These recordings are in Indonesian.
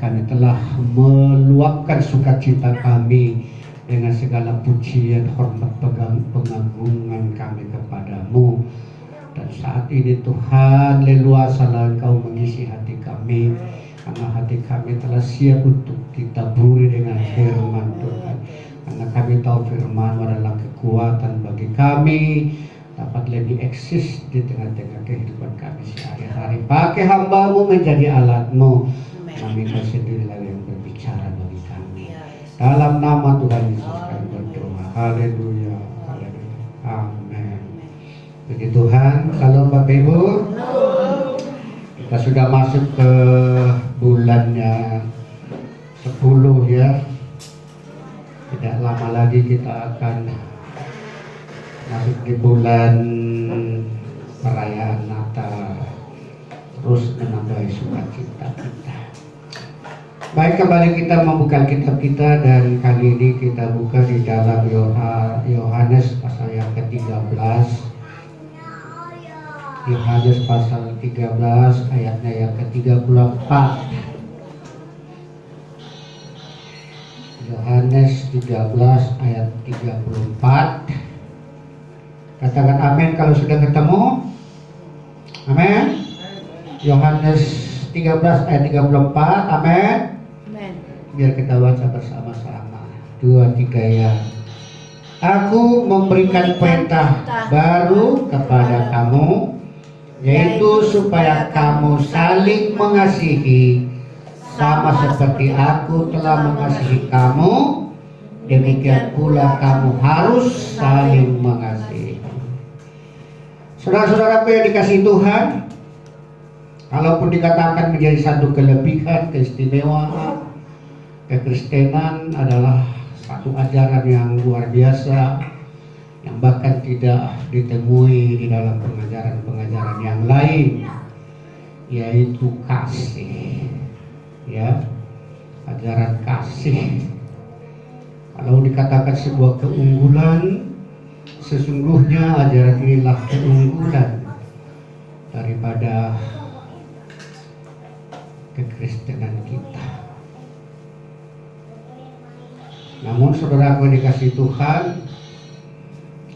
kami telah meluapkan sukacita kami dengan segala pujian, hormat, pengagungan kami kepadamu. Dan saat ini Tuhan, leluasalah Engkau mengisi hati kami, karena hati kami telah siap untuk ditaburi dengan firman Tuhan. Karena kami tahu firman adalah kekuatan bagi kami, dapat lebih eksis di tengah-tengah kehidupan kami sehari-hari. Pakai hamba-Mu menjadi alat-Mu. Kami Kau sendirilah yang berbicara bagi kami. Dalam nama Tuhan Yesus kami berdoa. Haleluya, haleluya, amin. Puji Tuhan. Salam Bapak Ibu. Kita sudah masuk ke bulannya 10 ya. Tidak lama lagi kita akan masuk di bulan perayaan Natal, terus menambah sukacita kita. Baik, kembali kita membuka kitab kita, dan kali ini kita buka di dalam Yohanes pasal yang ke-13. Yohanes pasal 13 ayatnya yang ke-34. Yohanes 13 ayat 34. Katakan amin kalau sudah ketemu. Amin. Yohanes 13 ayat 34. Amin. Biar kita baca bersama-sama. 2, 3 ya. Aku memberikan perintah baru kepada kamu, yaitu supaya kamu saling mengasihi, sama seperti aku telah mengasihi kamu, demikian pula kamu harus saling mengasihi. Saudara-saudaraku yang dikasihi Tuhan, kalaupun dikatakan menjadi satu kelebihan, keistimewaan, kekristenan adalah satu ajaran yang luar biasa, yang bahkan tidak ditemui di dalam pengajaran-pengajaran yang lain, yaitu kasih. Ya, ajaran kasih. Kalau dikatakan sebuah keunggulan, sesungguhnya ajaran inilah keunggulan daripada kekristenan kita. Namun saudaraku yang dikasihi Tuhan,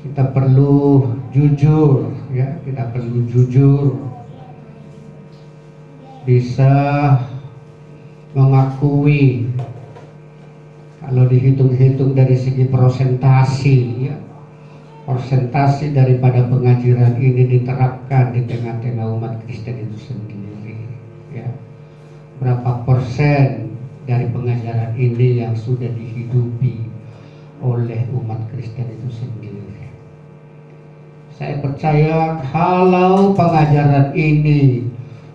kita perlu jujur, ya, kita perlu jujur, bisa mengakui, kalau dihitung-hitung dari segi persentasi, ya, persentase daripada pengajaran ini diterapkan di tengah-tengah umat Kristen itu sendiri, ya, berapa persen dari pengajaran ini yang sudah dihidupi oleh umat Kristen itu sendiri. Saya percaya kalau pengajaran ini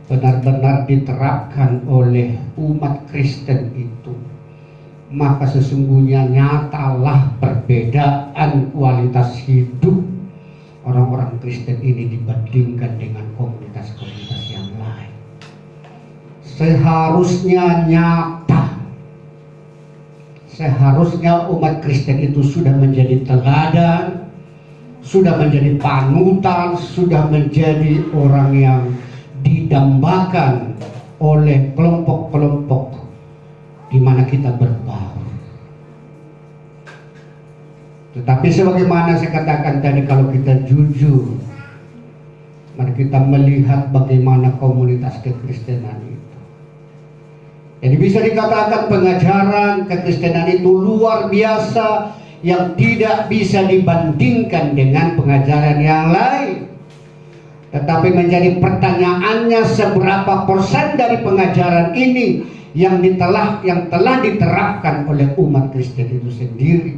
benar-benar diterapkan oleh umat Kristen itu, maka sesungguhnya nyatalah perbedaan kualitas hidup orang-orang Kristen ini dibandingkan dengan komunitas-komunitas yang lain. Seharusnya nyata. Seharusnya umat Kristen itu sudah menjadi teladan, sudah menjadi panutan, sudah menjadi orang yang didambakan oleh kelompok-kelompok di mana kita berbaur. Tetapi sebagaimana saya katakan tadi, kalau kita jujur, mari kita melihat bagaimana komunitas kekristenan itu. Jadi bisa dikatakan pengajaran kekristenan itu luar biasa, yang tidak bisa dibandingkan dengan pengajaran yang lain. Tetapi menjadi pertanyaannya, seberapa persen dari pengajaran ini yang telah diterapkan oleh umat Kristen itu sendiri?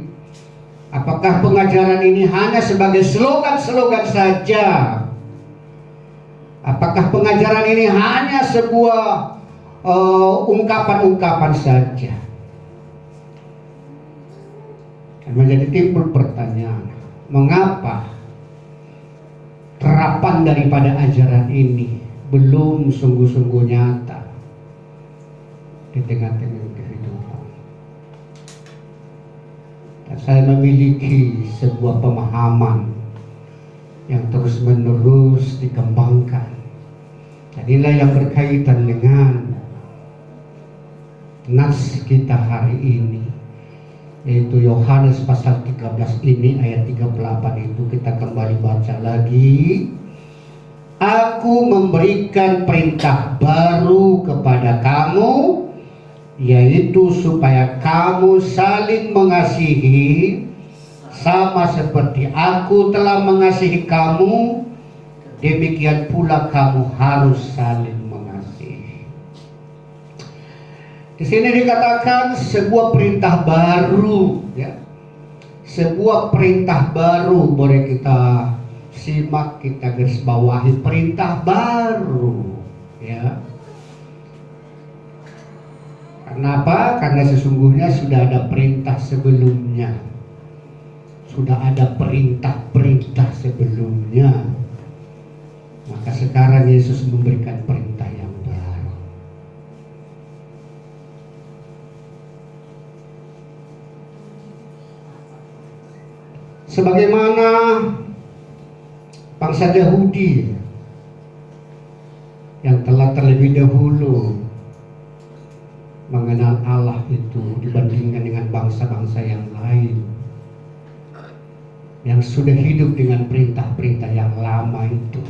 Apakah pengajaran ini hanya sebagai slogan-slogan saja? Apakah pengajaran ini hanya sebuah ungkapan-ungkapan saja? Dan menjadi timbul pertanyaan, mengapa terapan daripada ajaran ini belum sungguh-sungguh nyata di tengah-tengah kehidupan? Dan saya memiliki sebuah pemahaman yang terus-menerus dikembangkan. Dan inilah yang berkaitan dengan Nas kita hari ini, yaitu Yohanes pasal 13 ini ayat 38 itu kita kembali baca lagi. Aku memberikan perintah baru kepada kamu, yaitu supaya kamu saling mengasihi, sama seperti aku telah mengasihi kamu, demikian pula kamu harus saling mengasihi. Di sini dikatakan sebuah perintah baru, ya. Sebuah perintah baru, boleh kita simak, kita garis bawahi, perintah baru, ya. Kenapa? Karena sesungguhnya sudah ada perintah sebelumnya. Sudah ada perintah-perintah sebelumnya. Maka sekarang Yesus memberikan perintah yang baru. Sebagaimana bangsa Yahudi yang telah terlebih dahulu mengenal Allah itu dibandingkan dengan bangsa-bangsa yang lain yang sudah hidup dengan perintah-perintah yang lama itu,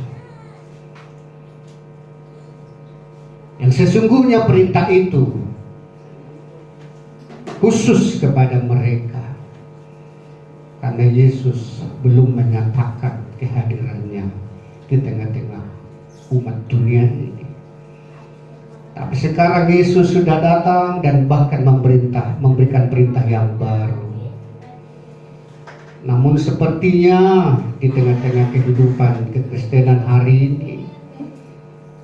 yang sesungguhnya perintah itu khusus kepada mereka karena Yesus belum menyatakan kehadirannya di tengah-tengah umat dunia ini. Tapi sekarang Yesus sudah datang dan bahkan memberikan perintah yang baru. Namun sepertinya di tengah-tengah kehidupan kekristenan hari ini,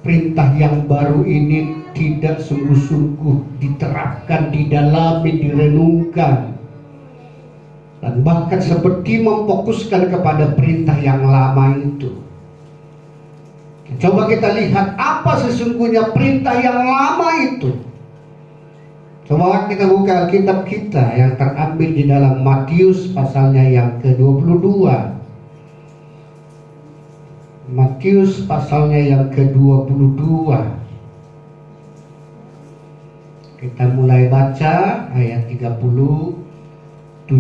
perintah yang baru ini tidak sungguh-sungguh diterapkan, didalami, direnungkan, dan bahkan seperti memfokuskan kepada perintah yang lama itu. Coba kita lihat apa sesungguhnya perintah yang lama itu. Coba kita buka Alkitab kita yang terambil di dalam Matius pasalnya yang ke-22. Matius pasalnya yang ke-22. Kita mulai baca ayat 37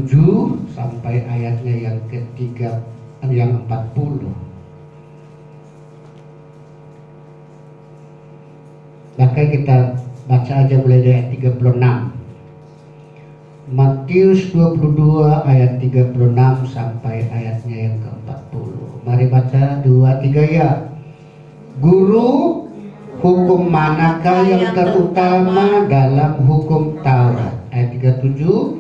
sampai ayatnya yang yang 40. Bahkan kita baca aja mulai dari ayat 36. Matius 22 ayat 36 sampai ayatnya yang ke-40. Mari baca 2-3 ya. Guru, hukum manakah yang terutama dalam hukum Taurat? Ayat 37.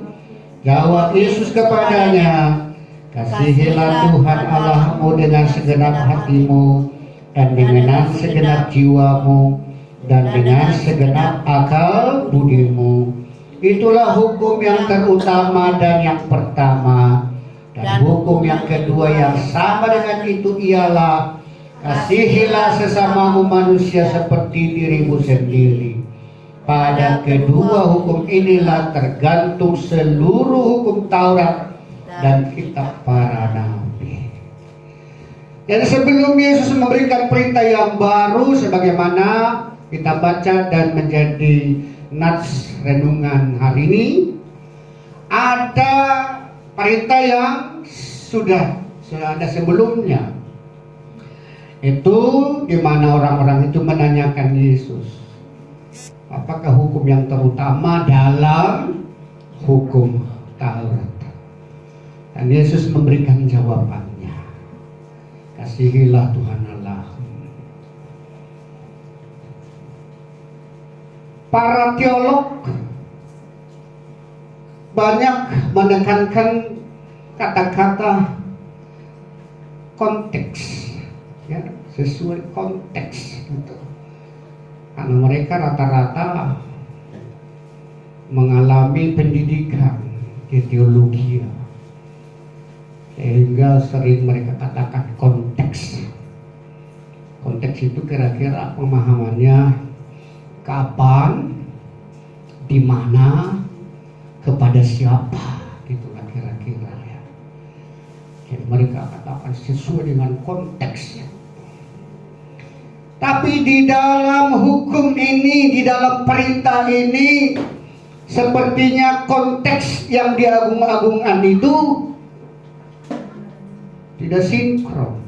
Jawab Yesus kepadanya, kasihilah Tuhan Allahmu dengan segenap hatimu dan dengan segenap jiwamu dan dengan segenap akal budimu. Itulah hukum yang terutama dan yang pertama. Dan hukum yang kedua yang sama dengan itu ialah, kasihilah sesamamu manusia seperti dirimu sendiri. Pada kedua hukum inilah tergantung seluruh hukum Taurat dan kitab para nabi. Jadi sebelum Yesus memberikan perintah yang baru sebagaimana kita baca dan menjadi nats renungan hari ini, ada perintah yang sudah ada sebelumnya. Itu di mana orang-orang itu menanyakan Yesus, apakah hukum yang terutama dalam hukum Taurat? Dan Yesus memberikan jawabannya, kasihilah Tuhan Allah. Para teolog banyak menekankan kata-kata konteks, ya, sesuai konteks gitu. Karena mereka rata-rata mengalami pendidikan di teologi, sehingga sering mereka katakan konteks. Konteks itu kira-kira pemahamannya kapan, di mana, kepada siapa, gitulah kira-kira ya. Jadi mereka katakan sesuai dengan konteksnya. Tapi di dalam hukum ini, di dalam perintah ini, Sepertinya konteks yang diagung-agungkan itu tidak sinkron.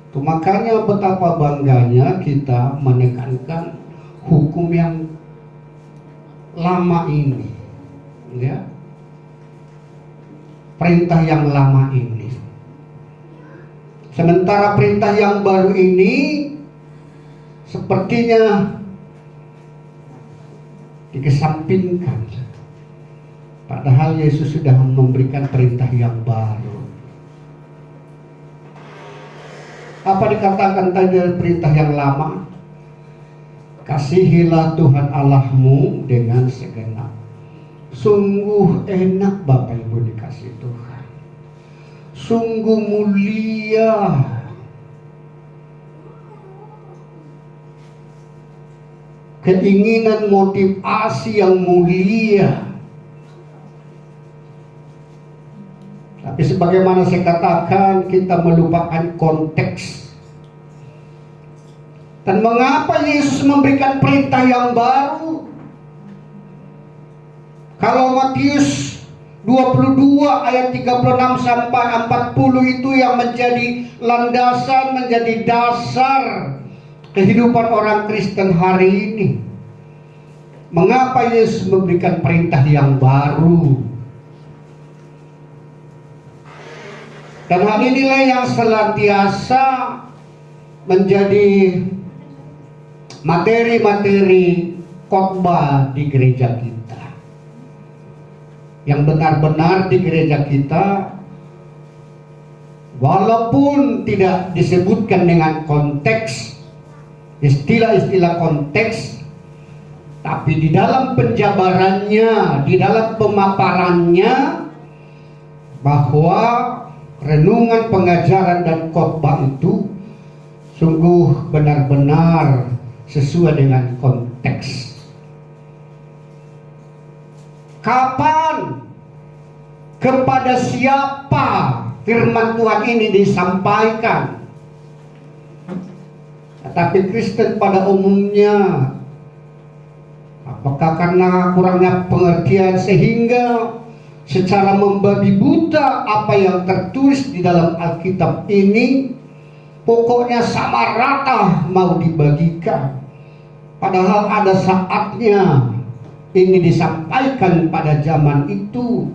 Itu makanya betapa bangganya kita menekankan hukum yang lama ini, ya, perintah yang lama ini. Sementara perintah yang baru ini sepertinya dikesampingkan. Padahal Yesus sudah memberikan perintah yang baru. Apa dikatakan tadi dari perintah yang lama? Kasihilah Tuhan Allahmu dengan segenap. Sungguh enak Bapak Ibu dikasih Tuhan. Sungguh mulia. Keinginan motivasi yang mulia. Tapi sebagaimana saya katakan, kita melupakan konteks. Dan mengapa Yesus memberikan perintah yang baru? Kalau Matius 22 ayat 36 sampai 40 itu yang menjadi landasan, menjadi dasar kehidupan orang Kristen hari ini. Mengapa Yesus memberikan perintah yang baru? Dan hal inilah yang senantiasa menjadi materi-materi khotbah di gereja kita. Yang benar-benar di gereja kita, walaupun tidak disebutkan dengan konteks, istilah-istilah konteks, tapi di dalam penjabarannya, di dalam pemaparannya, bahwa renungan, pengajaran, dan khotbah itu sungguh benar-benar sesuai dengan konteks. Kapan, kepada siapa firman Tuhan ini disampaikan? Tetapi Kristen pada umumnya, apakah karena kurangnya pengertian sehingga secara membabi buta apa yang tertulis di dalam Alkitab ini, pokoknya sama rata mau dibagikan. Padahal ada saatnya ini disampaikan pada zaman itu,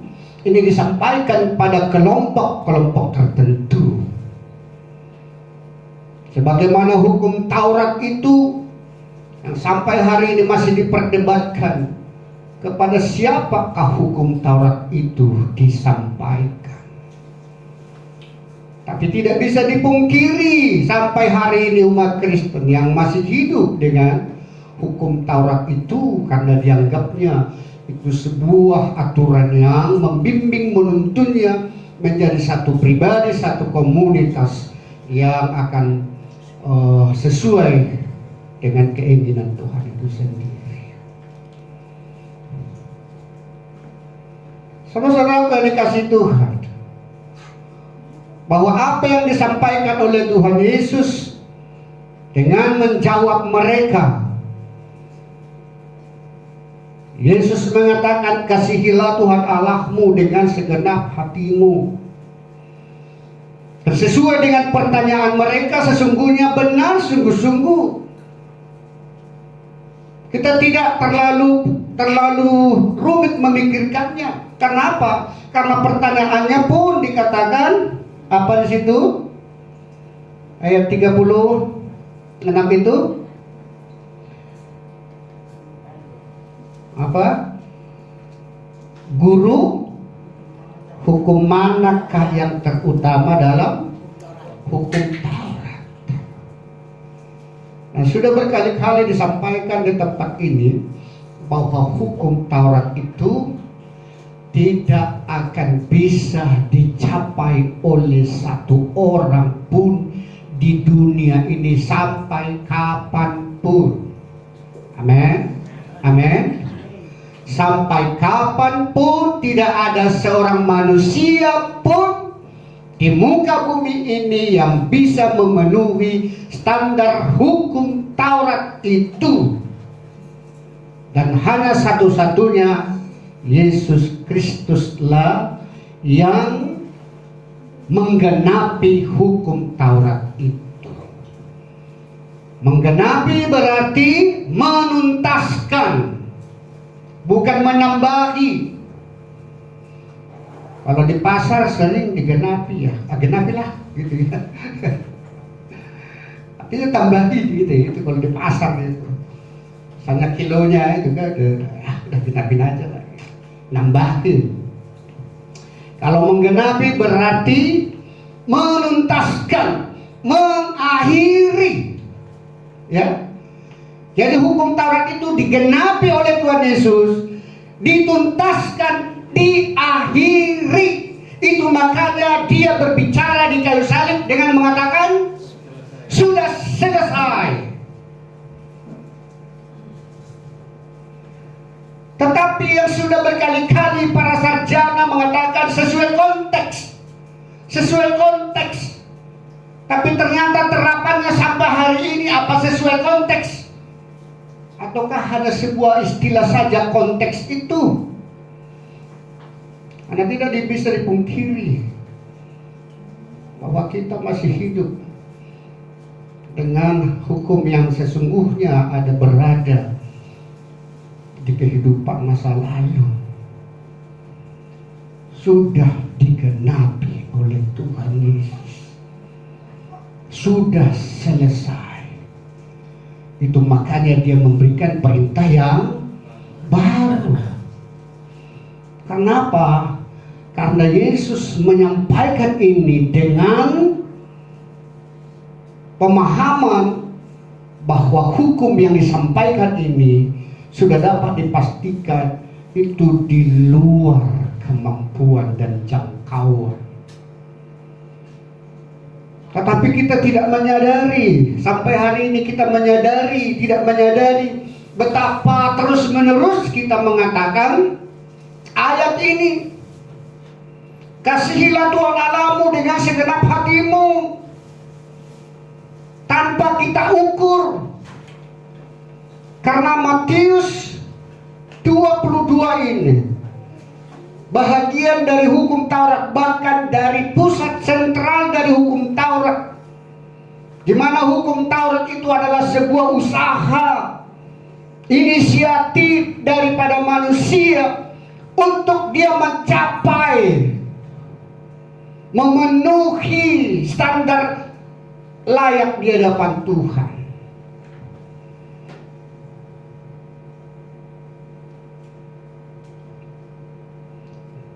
ini disampaikan pada kelompok-kelompok tertentu. Sebagaimana hukum Taurat itu yang sampai hari ini masih diperdebatkan, kepada siapakah hukum Taurat itu disampaikan. Tapi tidak bisa dipungkiri sampai hari ini umat Kristen yang masih hidup dengan hukum Taurat itu, karena dianggapnya itu sebuah aturan yang membimbing, menuntunnya menjadi satu pribadi, satu komunitas yang akan sesuai dengan keinginan Tuhan itu sendiri. Saudara-saudara yang dikasihi Tuhan, bahwa apa yang disampaikan oleh Tuhan Yesus dengan menjawab mereka, Yesus mengatakan, kasihilah Tuhan Allahmu dengan segenap hatimu. Sesuai dengan pertanyaan mereka, sesungguhnya benar, sungguh-sungguh. Kita tidak terlalu rumit memikirkannya. Kenapa? Karena pertanyaannya pun dikatakan apa di situ? Ayat 36 itu apa? Guru, hukum manakah yang terutama dalam hukum Taurat? Nah, sudah berkali-kali disampaikan di tempat ini bahwa hukum Taurat itu tidak akan bisa dicapai oleh satu orang pun di dunia ini sampai kapanpun. Amin. Amin. Sampai kapanpun tidak ada seorang manusia pun di muka bumi ini yang bisa memenuhi standar hukum Taurat itu. Dan hanya satu-satunya Yesus Kristuslah yang menggenapi hukum Taurat itu. Menggenapi berarti menuntaskan, bukan menambahi. Kalau di pasar sering digenapi ya, genapilah gitu ya. Artinya tambahin gitu ya, itu kalau di pasar itu. Misalnya kilonya itu kan udah genapin aja lah, nambahin. Kalau menggenapi berarti menuntaskan, mengakhiri, ya. Jadi hukum Taurat itu digenapi oleh Tuhan Yesus, dituntaskan, diakhiri. Itu makanya dia berbicara di kayu salib dengan mengatakan sudah selesai. Tetapi yang sudah berkali-kali para sarjana mengatakan sesuai konteks. Tapi ternyata terapannya sampai hari ini apa sesuai konteks? Ataukah hanya sebuah istilah saja konteks itu? Karena tidak bisa dipungkiri bahwa kita masih hidup dengan hukum yang sesungguhnya ada berada di kehidupan masa lalu. Sudah digenapi oleh Tuhan Yesus, sudah selesai. Itu makanya dia memberikan perintah yang baru. Kenapa? Karena Yesus menyampaikan ini dengan pemahaman bahwa hukum yang disampaikan ini sudah dapat dipastikan itu di luar kemampuan dan jangkauan. Tetapi kita tidak menyadari, sampai hari ini kita tidak menyadari betapa terus-menerus kita mengatakan ayat ini, kasihilah Tuhan Allahmu dengan segenap hatimu, tanpa kita ukur. Karena Matius 22 ini bahagian dari hukum Taurat, bahkan dari pusat sentral dari hukum Taurat, di mana hukum Taurat itu adalah sebuah usaha, inisiatif daripada manusia untuk dia mencapai, memenuhi standar layak di hadapan Tuhan.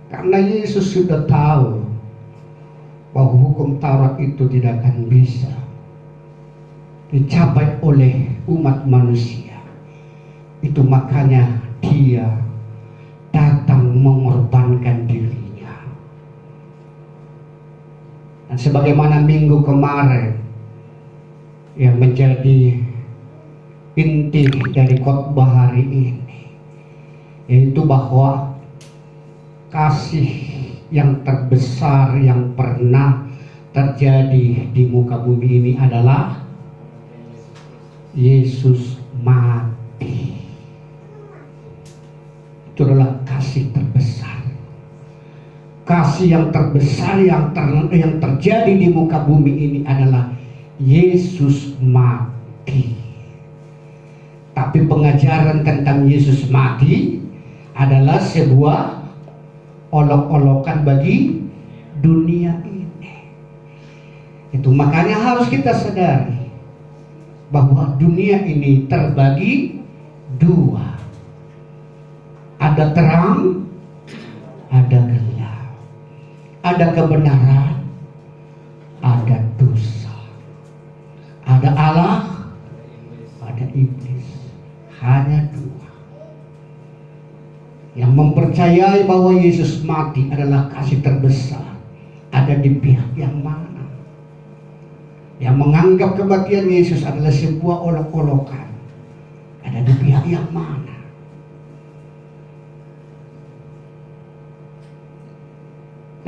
Karena Yesus sudah tahu bahwa hukum Taurat itu tidak akan bisa dicapai oleh umat manusia. Itu makanya dia datang mengorbankan dirinya. Dan sebagaimana minggu kemarin yang menjadi inti dari khotbah hari ini, yaitu bahwa kasih yang terbesar yang pernah terjadi di muka bumi ini adalah Yesus mati. Itu adalah kasih terbesar. Kasih yang terbesar yang terjadi di muka bumi ini adalah Yesus mati. Tapi pengajaran tentang Yesus mati adalah sebuah olok-olokan bagi dunia ini. Itu makanya harus kita sadari bahwa dunia ini terbagi dua. Ada terang, ada gelap. Ada kebenaran, ada dosa. Ada Allah, ada iblis. Hanya dua. Yang mempercayai bahwa Yesus mati adalah kasih terbesar, ada di pihak yang mana? Yang menganggap kematian Yesus adalah sebuah olok-olokan, ada di pihak yang mana?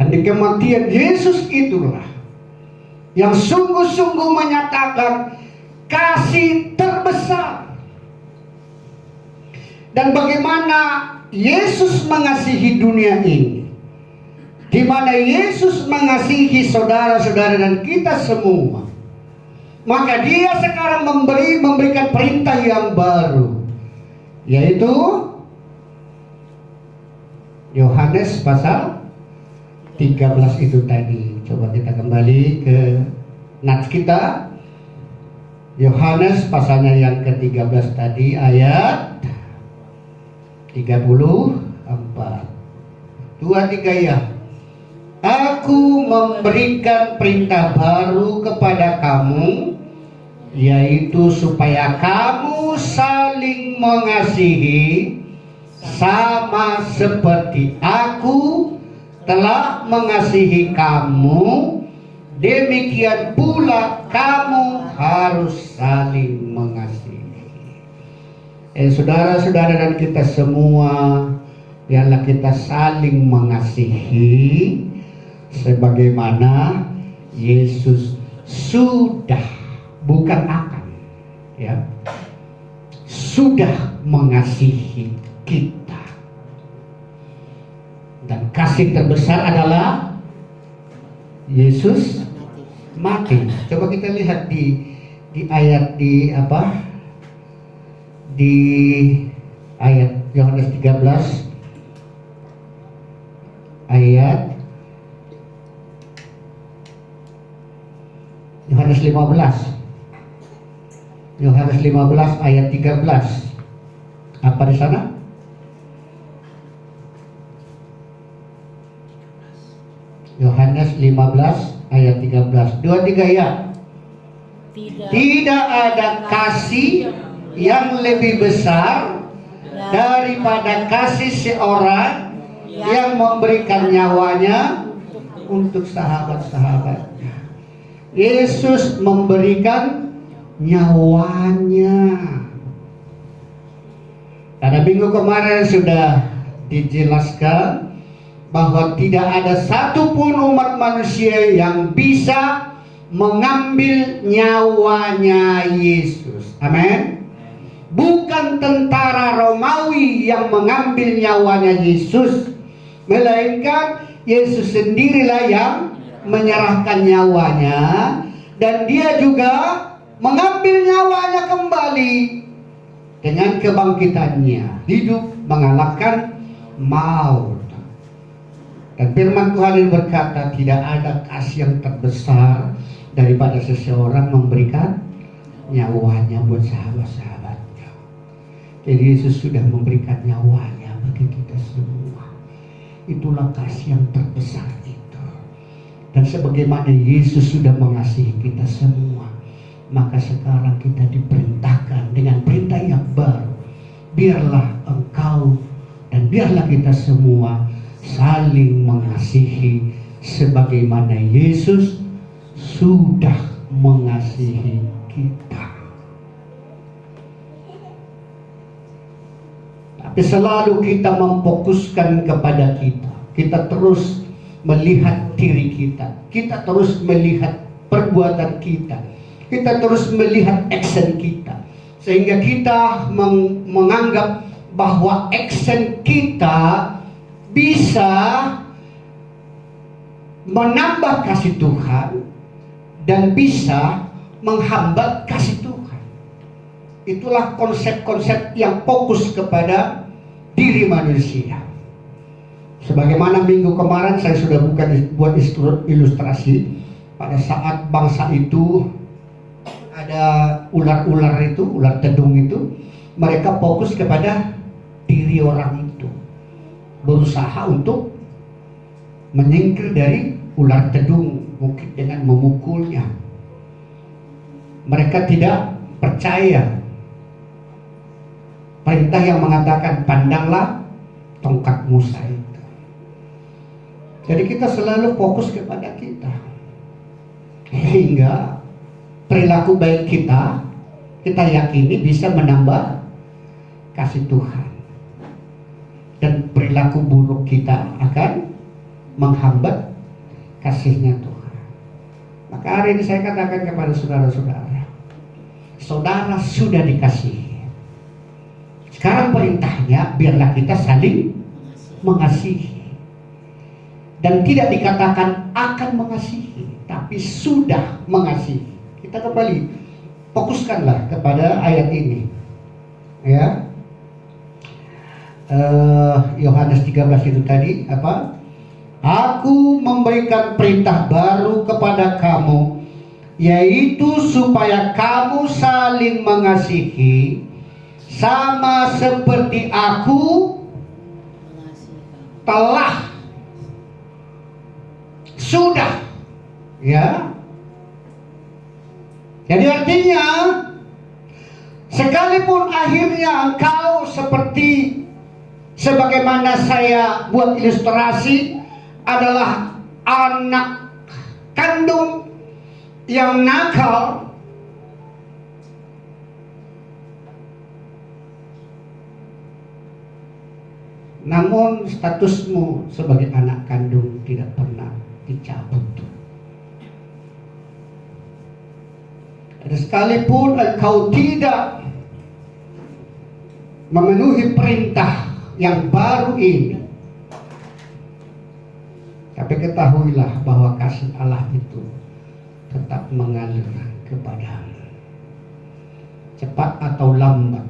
Dan di kematian Yesus itulah yang sungguh-sungguh menyatakan kasih terbesar. Dan bagaimana Yesus mengasihi dunia ini, di mana Yesus mengasihi saudara-saudara dan kita semua. Maka dia sekarang memberikan perintah yang baru, yaitu Yohanes pasal 13 itu tadi. Coba kita kembali ke nats kita. Yohanes pasalnya yang ke-13 tadi, ayat 34. 2-3 ya. Aku memberikan perintah baru kepada kamu, yaitu supaya kamu saling mengasihi, sama seperti aku telah mengasihi kamu, demikian pula kamu harus saling mengasihi. Saudara-saudara dan kita semua, biarlah kita saling mengasihi sebagaimana Yesus sudah, bukan akan, ya, sudah mengasihi kita. Dan kasih terbesar adalah Yesus mati. Coba kita lihat di ayat di ayat Yohanes 13 ayat Yohanes 15. Yohanes 15 ayat 13. Apa di sana? Yohanes 15 ayat 13. 2-3 ya. Tidak ada kasih yang lebih besar daripada kasih seorang yang memberikan nyawanya untuk sahabat-sahabatnya. Yesus memberikan nyawanya. Pada minggu kemarin sudah dijelaskan bahwa tidak ada satupun umat manusia yang bisa mengambil nyawanya Yesus. Amin. Bukan tentara Romawi yang mengambil nyawanya Yesus, melainkan Yesus sendirilah yang menyerahkan nyawanya, dan dia juga mengambil nyawanya kembali dengan kebangkitannya, hidup mengalahkan maut. Dan firman Tuhan ini berkata, tidak ada kasih yang terbesar daripada seseorang memberikan nyawanya buat sahabat-sahabatnya. Jadi Yesus sudah memberikan nyawanya bagi kita semua. Itulah kasih yang terbesar itu. Dan sebagaimana Yesus sudah mengasihi kita semua, maka sekarang kita diperintahkan dengan perintah yang baru. Biarlah engkau dan biarlah kita semua saling mengasihi sebagaimana Yesus sudah mengasihi kita. Tapi selalu kita memfokuskan kepada kita. Kita terus melihat diri kita. Kita terus melihat perbuatan kita. Kita terus melihat action kita. Sehingga kita menganggap bahwa action kita bisa menambah kasih Tuhan dan bisa menghambat kasih Tuhan. Itulah konsep-konsep yang fokus kepada diri manusia. Sebagaimana minggu kemarin saya sudah buat ilustrasi, pada saat bangsa itu ada ular-ular itu, ular tedung itu, mereka fokus kepada diri orang itu, berusaha untuk menyingkir dari ular tedung, mungkin dengan memukulnya. Mereka tidak percaya perintah yang mengatakan pandanglah tongkat Musa itu. Jadi kita selalu fokus kepada kita, sehingga perilaku baik kita yakini bisa menambah kasih Tuhan. Dan perilaku buruk kita akan menghambat kasihnya Tuhan. Maka hari ini saya katakan kepada saudara-saudara, saudara sudah dikasihi. Sekarang perintahnya, biarlah kita saling mengasihi. Dan tidak dikatakan akan mengasihi, tapi sudah mengasihi. Kita kembali, fokuskanlah kepada ayat ini. Ya, Yohanes 13 itu tadi apa? Aku memberikan perintah baru kepada kamu, yaitu supaya kamu saling mengasihi, sama seperti aku telah sudah, ya. Jadi artinya, sekalipun akhirnya engkau seperti sebagaimana saya buat ilustrasi adalah anak kandung yang nakal, namun statusmu sebagai anak kandung tidak pernah dicabut. Dan sekalipun engkau tidak memenuhi perintah yang baru ini, tapi ketahuilah bahwa kasih Allah itu tetap mengalir kepadamu. Cepat atau lambat,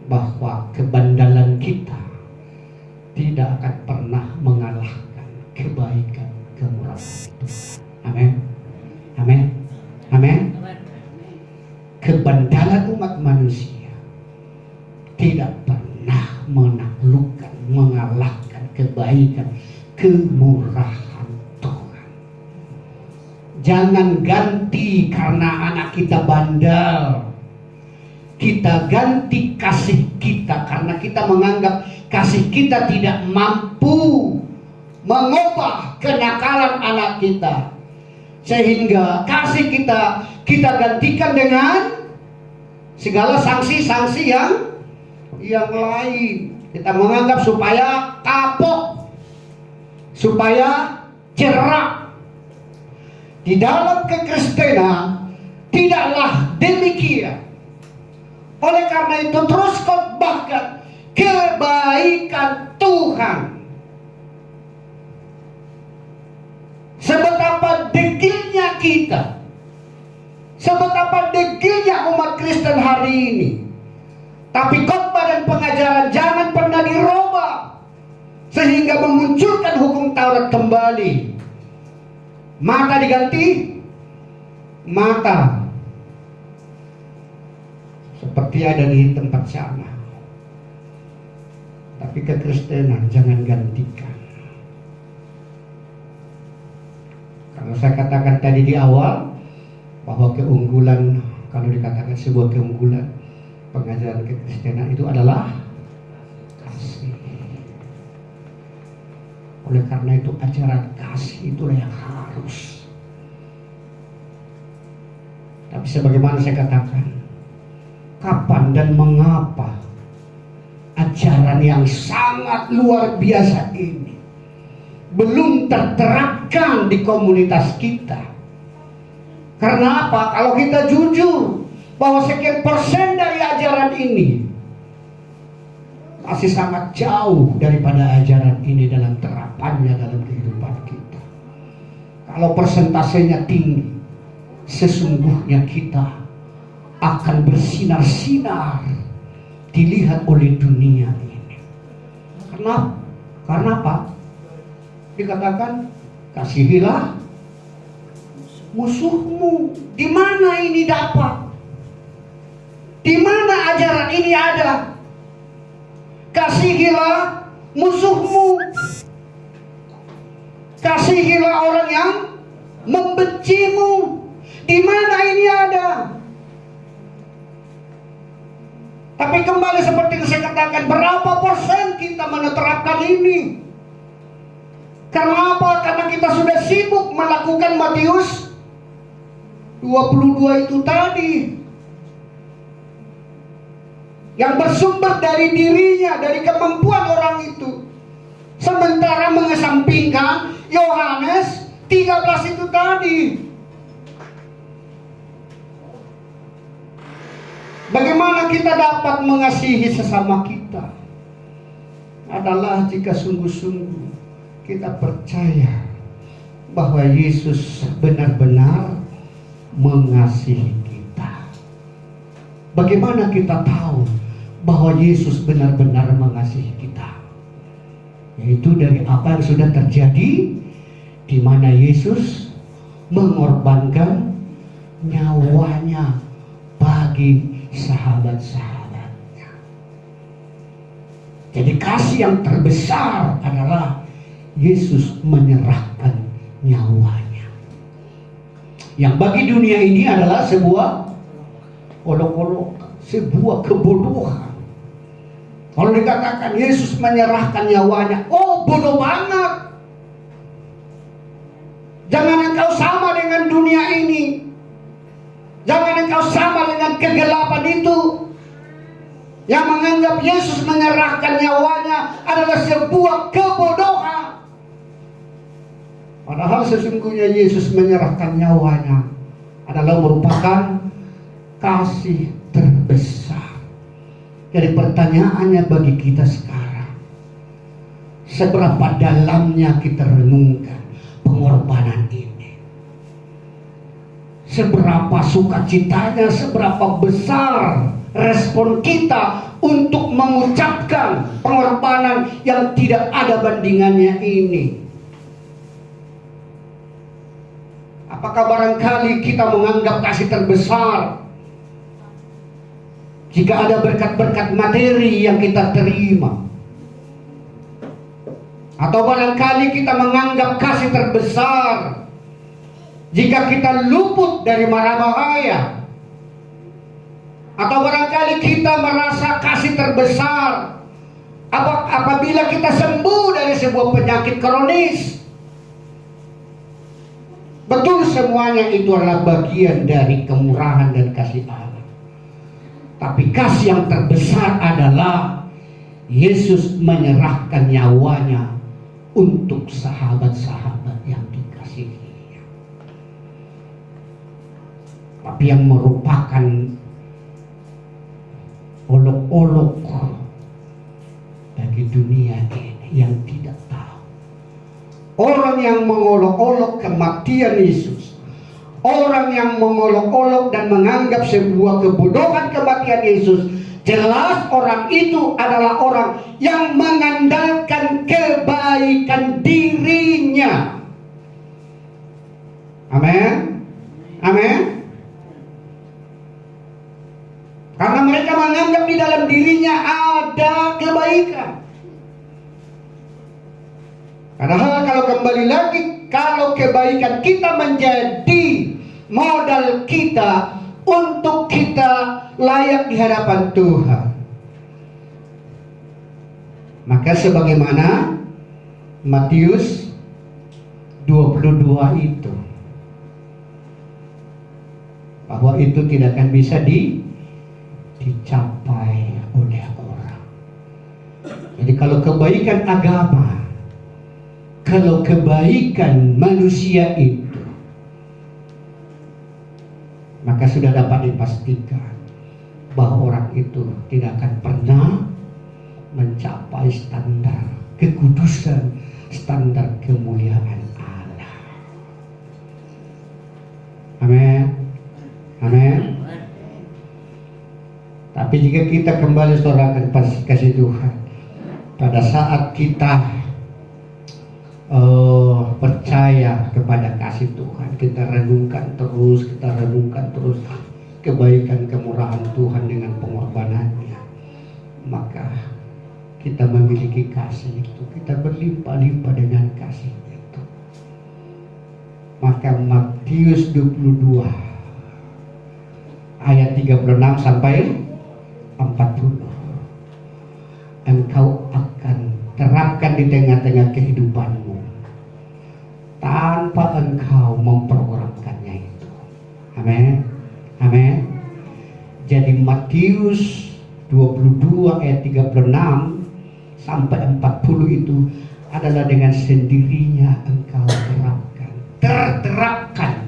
bahwa kebandalan kita tidak akan pernah mengalahkan kebaikan kemurahan Tuhan. Amin. Amin. Amin. Kebandalan umat manusia tidak pernah menaklukkan, mengalahkan kebaikan kemurahan Tuhan. Jangan ganti karena anak kita bandel. Kita ganti kasih kita karena kita menganggap kasih kita tidak mampu mengubah kenakalan anak kita. Sehingga kasih kita gantikan dengan segala sanksi-sanksi yang lain. Kita menganggap supaya kapok, supaya jerak. Di dalam kekristenan tidaklah demikian. Oleh karena itu terus khotbahkan kebaikan Tuhan. Sebetapa degilnya kita, sebetapa degilnya umat Kristen hari ini, tapi khotbah dan pengajaran jangan pernah dirubah sehingga memunculkan hukum Taurat kembali. Mata diganti mata, seperti ada di tempat sana. Tapi kekristenan jangan gantikan. Kalau saya katakan tadi di awal bahwa keunggulan, kalau dikatakan sebuah keunggulan pengajaran kekristenan itu adalah kasih. Oleh karena itu ajaran kasih itulah yang harus. Tapi sebagaimana saya katakan, kapan dan mengapa ajaran yang sangat luar biasa ini belum terterapkan di komunitas kita? Karena apa? Kalau kita jujur bahwa sekian persen dari ajaran ini masih sangat jauh daripada ajaran ini dalam terapannya dalam kehidupan kita. Kalau persentasenya tinggi, sesungguhnya kita akan bersinar-sinar dilihat oleh dunia ini. Karena apa? Dikatakan kasihilah musuhmu. Di mana ini dapat? Di mana ajaran ini ada? Kasihilah musuhmu. Kasihilah orang yang membencimu. Di mana ini ada? Tapi kembali seperti yang saya katakan, berapa persen kita menerapkan ini? Karena apa? Karena kita sudah sibuk melakukan Matius 22 itu tadi, yang bersumber dari dirinya, dari kemampuan orang itu, sementara mengesampingkan Yohanes 13 itu tadi. Bagaimana kita dapat mengasihi sesama kita? Adalah jika sungguh-sungguh kita percaya bahwa Yesus benar-benar mengasihi kita. Bagaimana kita tahu bahwa Yesus benar-benar mengasihi kita? Yaitu dari apa yang sudah terjadi, di mana Yesus mengorbankan nyawanya bagi sahabat-sahabatnya. Jadi kasih yang terbesar adalah Yesus menyerahkan nyawanya. Yang bagi dunia ini adalah sebuah olok-olok, sebuah kebodohan. Kalau dikatakan Yesus menyerahkan nyawanya, oh bodoh banget. Jangan engkau sama dengan dunia ini. Jangan engkau sama dengan kegelapan itu yang menganggap Yesus menyerahkan nyawanya adalah sebuah kebodohan. Padahal sesungguhnya Yesus menyerahkan nyawanya adalah merupakan kasih terbesar. Jadi pertanyaannya bagi kita sekarang, seberapa dalamnya kita renungkan pengorbanan ini? Seberapa sukacitanya, seberapa besar respon kita untuk mengucapkan pengorbanan yang tidak ada bandingannya ini? Apakah barangkali kita menganggap kasih terbesar jika ada berkat-berkat materi yang kita terima? Atau barangkali kita menganggap kasih terbesar jika kita luput dari mara bahaya? Atau barangkali kita merasa kasih terbesar apabila kita sembuh dari sebuah penyakit kronis? Betul, semuanya itu adalah bagian dari kemurahan dan kasih Allah. Tapi kasih yang terbesar adalah Yesus menyerahkan nyawanya untuk sahabat-sahabat yang dikasihinya. Tapi yang merupakan olok-olok bagi dunia ini yang tidak tahu. Orang yang mengolok-olok kematian Yesus, orang yang mengolok-olok dan menganggap sebuah kebodohan kematian Yesus, jelas orang itu adalah orang yang mengandalkan kebaikan dirinya. Amin. Amin. Karena mereka menganggap di dalam dirinya ada kebaikan. Padahal kalau kembali lagi, kalau kebaikan kita menjadi modal kita untuk kita layak di hadapan Tuhan, maka sebagaimana Matius 22 itu, bahwa itu tidak akan bisa dicapai oleh orang. Jadi kalau kebaikan agama, kalau kebaikan manusia itu, maka sudah dapat dipastikan bahwa orang itu tidak akan pernah mencapai standar kekudusan, standar kemuliaan Allah. Amin. Amin. Tapi jika kita kembali saudara kepada kasih Tuhan, pada saat kita percaya kepada kasih Tuhan, kita renungkan terus kebaikan kemurahan Tuhan dengan pengorbanannya, maka kita memiliki kasih itu, kita berlimpah-limpah dengan kasih itu. Maka Matius 22 ayat 36 sampai 40 engkau akan terapkan di tengah-tengah kehidupanmu tanpa engkau memprogramkannya itu. Amin. Amin. Jadi Matius 22 ayat 36 sampai 40 itu adalah dengan sendirinya engkau terapkan. Terterapkan.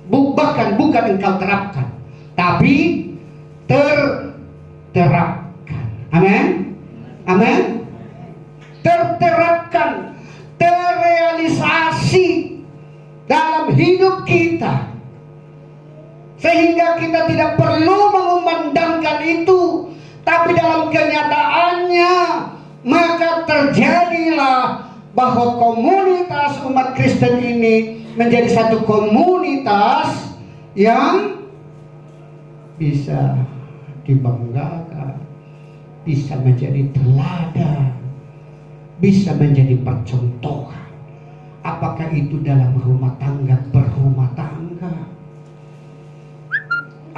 Bukan engkau terapkan, tapi terterapkan. Amin. Amin. Terterapkan, terrealisasi dalam hidup kita, sehingga kita tidak perlu mengumandangkan itu, tapi dalam kenyataannya maka terjadilah bahwa komunitas umat Kristen ini menjadi satu komunitas yang bisa dibanggakan, bisa menjadi teladan, bisa menjadi percontohan. Apakah itu dalam rumah tangga, berumah tangga,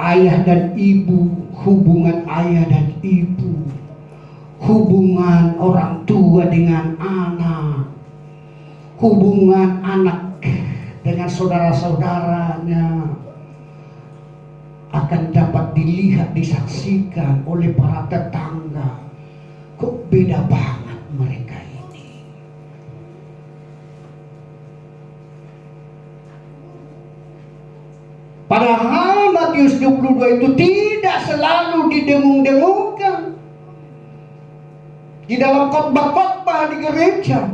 ayah dan ibu, hubungan ayah dan ibu, hubungan orang tua dengan anak, hubungan anak dengan saudara-saudaranya, akan dapat dilihat, disaksikan oleh para tetangga. Kok beda banget mereka ini. Padahal Matius 22 itu tidak selalu didengung-dengungkan di dalam khotbah-khotbah di gereja.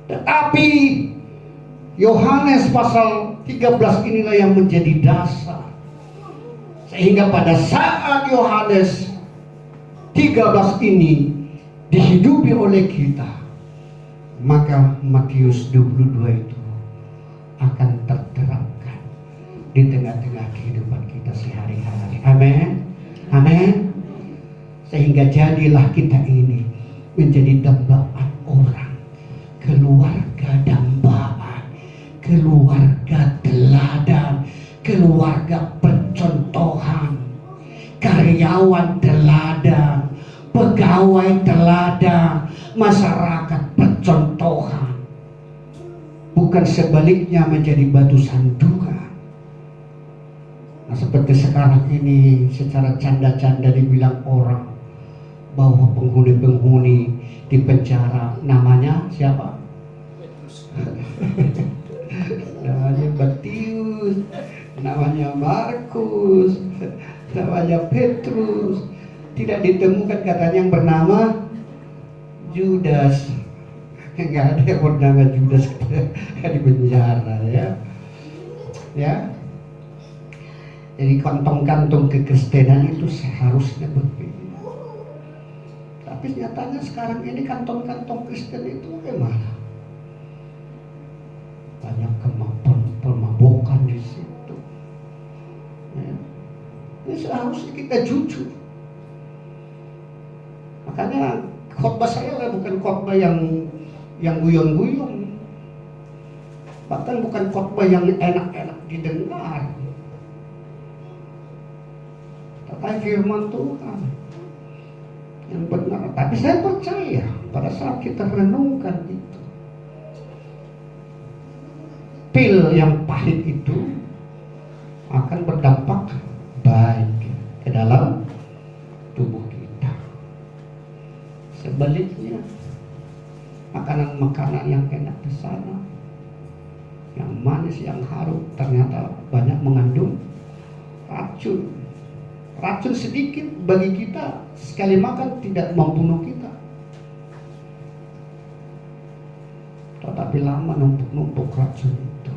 Tetapi Yohanes pasal 13 inilah yang menjadi dasar. Sehingga pada saat Yohanes 13 ini dihidupi oleh kita, maka Matius 22 itu akan terterapkan di tengah-tengah kehidupan kita sehari-hari. Amin. Amin. Sehingga jadilah kita ini menjadi dambaan orang, keluarga dambaan, keluarga teladan, keluarga percontohan, karyawan teladan, pegawai teladan, masyarakat percontohan. Bukan sebaliknya menjadi batu sandungan. Nah, seperti sekarang ini secara canda-canda dibilang orang bahwa penghuni-penghuni di penjara namanya siapa? Namanya Matius, namanya Markus, namanya Petrus. Tidak ditemukan katanya yang bernama Judas. Enggak ada yang bernama Judas di penjara, ya. Ya. Jadi kantong-kantong kekristenan itu seharusnya berbeda. Tapi nyatanya sekarang ini kantong-kantong Kristen itu bagaimana? Banyak pemabokan di situ. Ya. Ini seharusnya kita jujur. Makanya khotbah saya bukan khotbah yang guyon-guyon. Bahkan bukan khotbah yang enak-enak didengar. Tetapi firman Tuhan yang benar. Tapi saya percaya pada saat kita renungkan itu, pil yang pahit itu akan berdampak baik ke dalam tubuh kita. Sebaliknya, makanan-makanan yang enak di sana, yang manis, yang harum, ternyata banyak mengandung racun. Racun sedikit bagi kita, sekali makan tidak membunuh kita, tetapi lama numpuk-numpuk racun itu.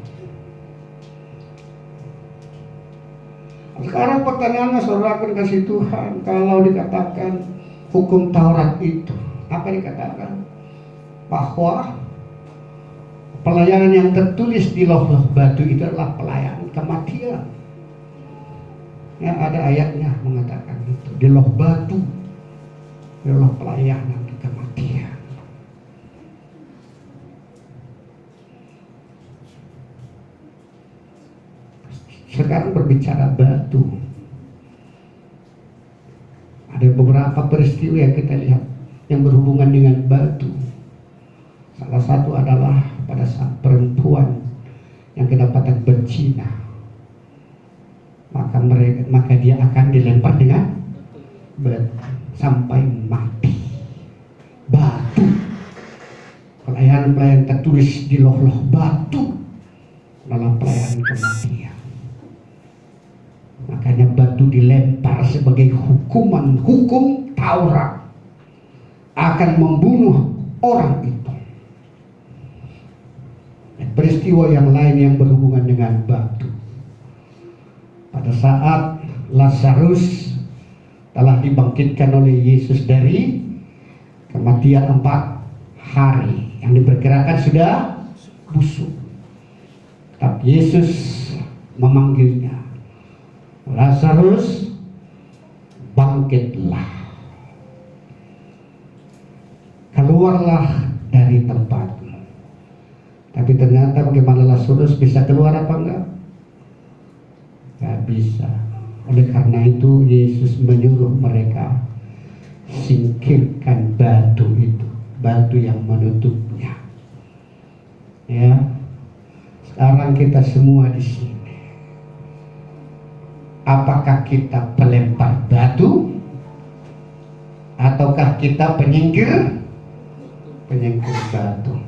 Sekarang pertanyaannya, saudara kasih Tuhan, kalau dikatakan hukum Taurat itu, apa dikatakan? Bahwa pelayanan yang tertulis di loh-loh batu itu adalah pelayanan kematian. Ya, ada ayatnya mengatakan itu, di loh batu, di loh pelayanan kematian. Sekarang berbicara batu, ada beberapa peristiwa yang kita lihat yang berhubungan dengan batu. Salah satu adalah pada saat perempuan yang kedapatan berzina, maka dia akan dilempar dengan batu sampai mati. Batu, pelayanan tertulis di loh-loh batu dalam pelayanan kematian. Makanya batu dilempar sebagai hukum Taurat akan membunuh orang itu. Dan peristiwa yang lain yang berhubungan dengan batu. Pada saat Lazarus telah dibangkitkan oleh Yesus dari kematian 4 hari, yang diperkirakan sudah busuk. Tapi Yesus memanggilnya, Lazarus, bangkitlah. Keluarlah dari tempatmu. Tapi ternyata bagaimana Lazarus bisa keluar apa enggak? Gak bisa. Oleh karena itu Yesus menyuruh mereka singkirkan batu itu, batu yang menutupnya. Ya, sekarang kita semua di sini, apakah kita pelempar batu ataukah kita penyingkir batu?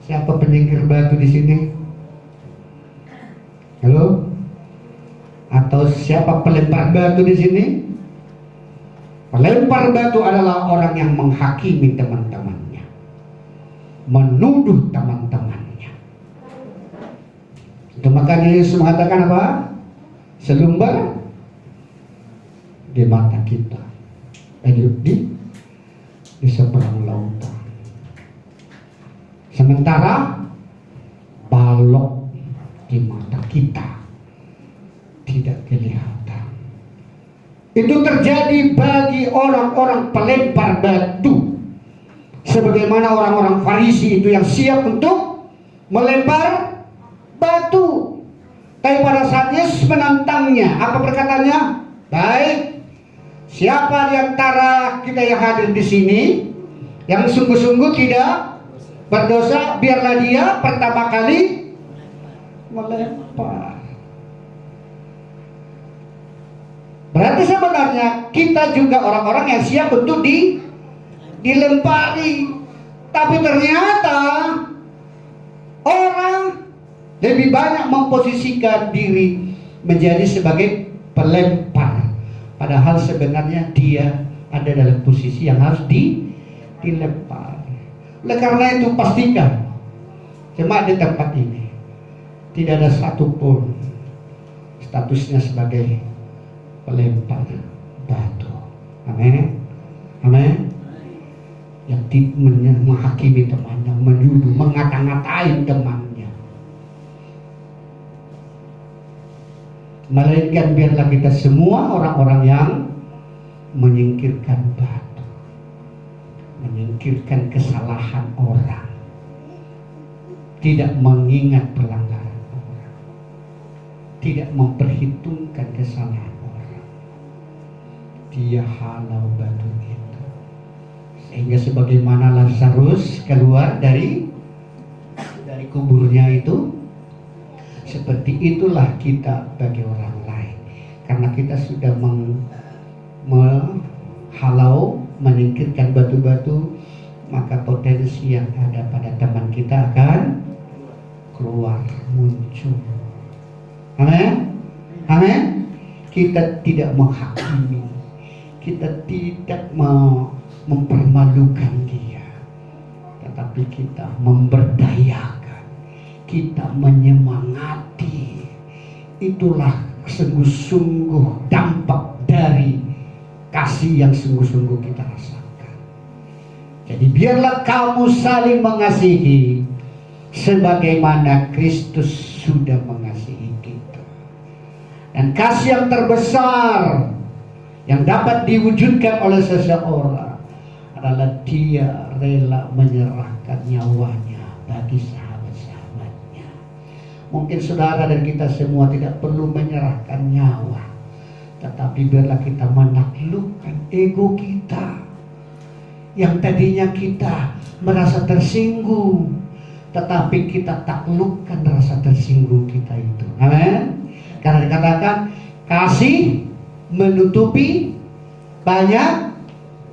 Siapa penyingkir batu di sini? Halo? Atau siapa pelempar batu di sini? Pelempar batu adalah orang yang menghakimi teman-temannya, menuduh teman-temannya. Itu makanya Yesus mengatakan apa? Selumbar di mata kita, di seberang lautan. Sementara balok di mata kita tidak kelihatan. Itu terjadi bagi orang-orang pelempar batu, sebagaimana orang-orang Farisi itu yang siap untuk melempar batu. Tapi pada saat Yesus menantangnya, apa perkataannya? Baik, siapa di antara kita yang hadir di sini yang sungguh-sungguh tidak berdosa, biarlah dia pertama kali melempar. Berarti sebenarnya kita juga orang-orang yang siap untuk dilempari. Tapi ternyata orang lebih banyak memposisikan diri menjadi sebagai pelempar, padahal sebenarnya dia ada dalam posisi yang harus dilempar. Oleh karena itu pastikan jemaat di tempat ini tidak ada satupun statusnya sebagai pelempar batu. Amin. Amin. Yang menghakimi temannya, menyuduh, mengata-ngatain temannya. Melainkan biarlah kita semua orang-orang yang menyingkirkan batu, menyingkirkan kesalahan orang, tidak mengingat pelanggaran orang, tidak memperhitungkan kesalahan orang. Dia halau batu itu, sehingga sebagaimana Lazarus keluar dari kuburnya itu, seperti itulah kita bagi orang lain. Karena kita sudah menghalau, menyingkirkan batu-batu, maka potensi yang ada pada teman kita akan keluar, muncul. Amin. Amin. Kita tidak menghakimi, kita tidak mempermalukan dia, tetapi kita memberdayakan, kita menyemangati. Itulah sungguh-sungguh dampak dari kasih yang sungguh-sungguh kita rasakan. Jadi biarlah kamu saling mengasihi sebagaimana Kristus sudah mengasihi kita. Dan kasih yang terbesar yang dapat diwujudkan oleh seseorang adalah dia rela menyerahkan nyawanya bagi sahabat-sahabatnya. Mungkin saudara dan kita semua tidak perlu menyerahkan nyawa, tetapi biarlah kita menaklukkan ego kita yang tadinya kita merasa tersinggung, tetapi kita taklukkan rasa tersinggung kita itu. Amin. Karena dikatakan kasih menutupi banyak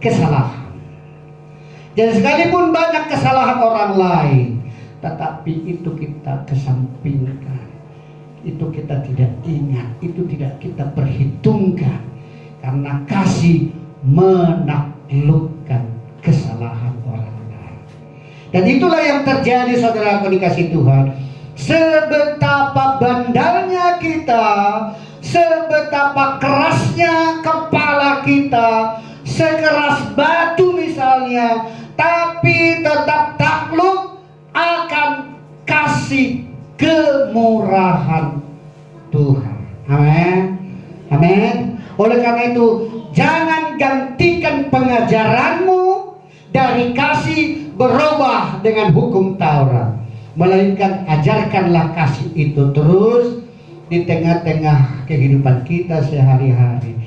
kesalahan. Dan sekalipun banyak kesalahan orang lain, tetapi itu kita kesampingkan. itu kita tidak ingat, itu tidak kita perhitungkan, karena kasih menaklukkan kesalahan orang lain. Dan itulah yang terjadi, saudaraku dikasih Tuhan. Sebetapa bandalnya kita, sebetapa kerasnya kepala kita, sekeras batu misalnya, tapi tetap takluk akan kasih kemurahan Tuhan. Amin. Amin. Oleh karena itu, jangan gantikan pengajaranmu dari kasih berubah dengan hukum Taurat, melainkan ajarkanlah kasih itu terus di tengah-tengah kehidupan kita sehari-hari,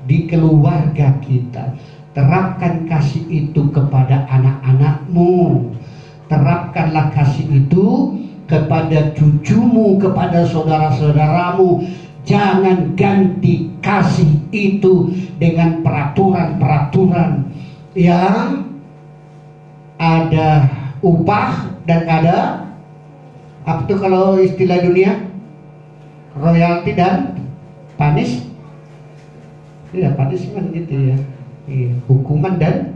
di keluarga kita. Terapkan kasih itu kepada anak-anakmu, terapkanlah kasih itu kepada cucumu, kepada saudara-saudaramu. Jangan ganti kasih itu dengan peraturan-peraturan yang ada upah dan ada apa tuh kalau istilah dunia, royalti dan panis. Ya, punishment gitu ya. Hukuman dan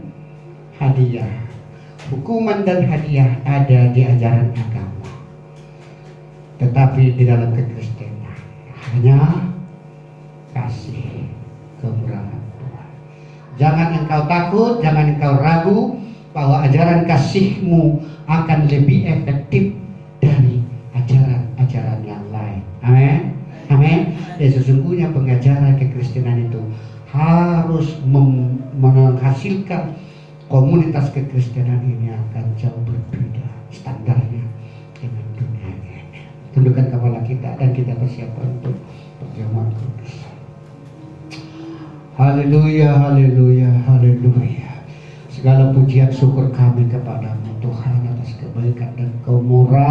hadiah. Hukuman dan hadiah ada di ajaran agama, tetapi di dalam kekristenan hanya kasih kemurahan Tuhan. Jangan engkau takut, jangan engkau ragu bahwa ajaran kasihmu akan lebih efektif dari ajaran-ajaran yang lain. Amin. Amin. Dan sesungguhnya pengajaran kekristenan itu harus menghasilkan komunitas kekristenan ini akan jauh berbeda standarnya dengan dunia ini. Tundukkan kepala kita dan kita bersiapkan untuk perjamuan kudus. Haleluya, haleluya, haleluya. Segala pujian syukur kami kepadamu Tuhan atas kebaikan dan kemurahan